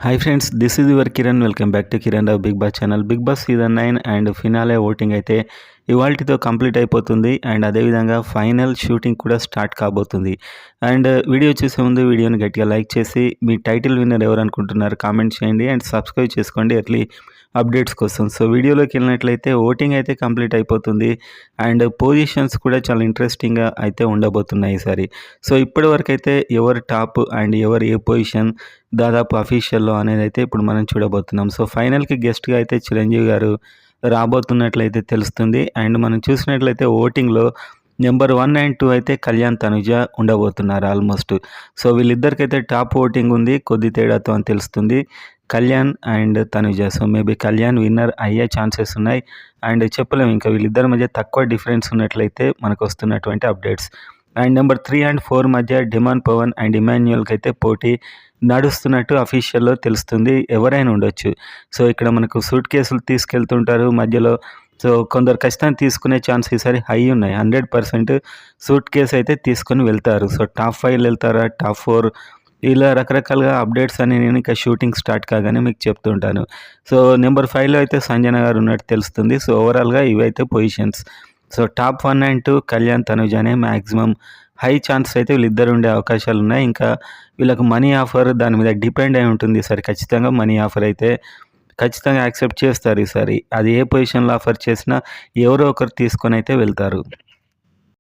Hi friends, this is your Kiran. Welcome back to Kiran Rao Bigg Boss channel. Bigg Boss season 9 and finale voting అయితే ఇవాల్టితో complete అయిపోతుంది. And అదేవిధంగా final shooting కూడా start కాబోతుంది. And video చూసే ముందు వీడియోని గట్టిగా లైక్ చేసి మీ టైటిల్ విన్నర్ ఎవరు అనుకుంటున్నారు కామెంట్ చేయండి అండ్ సబ్స్క్రైబ్ చేసుకోండి ఎర్లీ అప్డేట్స్ కోసం. సో వీడియోలోకి వెళ్ళినట్లయితే ఓటింగ్ అయితే కంప్లీట్ అయిపోతుంది అండ్ పొజిషన్స్ కూడా చాలా ఇంట్రెస్టింగ్గా అయితే ఉండబోతున్నాయి ఈసారి. సో ఇప్పటి వరకు అయితే ఎవరు టాప్ అండ్ ఎవరు ఏ పొజిషన్ దాదాపు అఫీషియల్లో అనేది అయితే ఇప్పుడు మనం చూడబోతున్నాం. సో ఫైనల్కి గెస్ట్గా అయితే చిరంజీవి గారు రాబోతున్నట్లయితే తెలుస్తుంది. అండ్ మనం చూసినట్లయితే ఓటింగ్లో నెంబర్ 1 అండ్ 2 అయితే కళ్యాణ్ తనుజ ఉండబోతున్నారు ఆల్మోస్ట్. సో వీళ్ళిద్దరికైతే టాప్ ఓటింగ్ ఉంది, కొద్ది తేడాతో అని తెలుస్తుంది, Kalyan and Tanuja. So maybe Kalyan winner అయ్యే ఛాన్సెస్ ఉన్నాయి. అండ్ చెప్పలేము, ఇంకా వీళ్ళిద్దరి మధ్య తక్కువ డిఫరెన్స్ ఉన్నట్లయితే మనకు వస్తున్నటువంటి అప్డేట్స్. అండ్ నెంబర్ 3 అండ్ 4 మధ్య డిమాండ్ పవన్ అండ్ ఇమాన్యుయల్కి అయితే పోటీ నడుస్తున్నట్టు అఫీషియల్లో తెలుస్తుంది. ఎవరైనా ఉండొచ్చు. సో ఇక్కడ మనకు సూట్ కేసులు తీసుకెళ్తుంటారు మధ్యలో. సో కొందరు ఖచ్చితంగా తీసుకునే ఛాన్స్ ఈసారి హై ఉన్నాయి. 100% సూట్ కేసు అయితే తీసుకొని వెళ్తారు. సో టాప్ 5 వెళ్తారా, టాప్ 4, ఇలా రకరకాలుగా అప్డేట్స్ అని నేను ఇంకా షూటింగ్ స్టార్ట్ కాగానే మీకు చెప్తుంటాను. సో నెంబర్ 5లో అయితే సంజన గారు ఉన్నట్టు తెలుస్తుంది. సో ఓవరాల్గా ఇవైతే positions. So top 1 and 2 Kalyan Tanuj అనే మ్యాక్సిమం హై ఛాన్స్ అయితే వీళ్ళిద్దరు ఉండే అవకాశాలు ఉన్నాయి. ఇంకా వీళ్ళకు మనీ ఆఫర్ దాని మీద డిపెండ్ అయి ఉంటుంది. ఈసారి ఖచ్చితంగా మనీ ఆఫర్ అయితే ఖచ్చితంగా యాక్సెప్ట్ చేస్తారు ఈసారి. అది ఏ పొజిషన్లో ఆఫర్ చేసినా ఎవరో ఒకరు తీసుకొని అయితే వెళ్తారు.